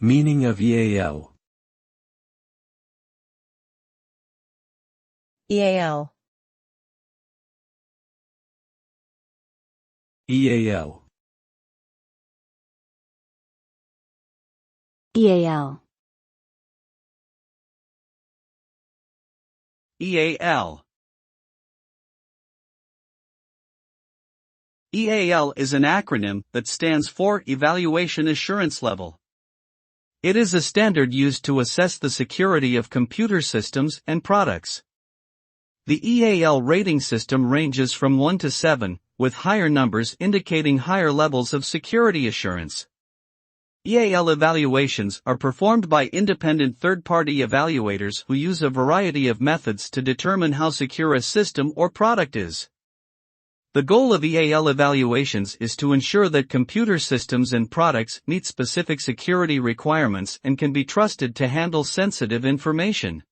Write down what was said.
Meaning of EAL. EAL. EAL. EAL. EAL. EAL is an acronym that stands for Evaluation Assurance Level. It is a standard used to assess the security of computer systems and products. The EAL rating system ranges from 1 to 7, with higher numbers indicating higher levels of security assurance. EAL evaluations are performed by independent third-party evaluators who use a variety of methods to determine how secure a system or product is. The goal of EAL evaluations is to ensure that computer systems and products meet specific security requirements and can be trusted to handle sensitive information.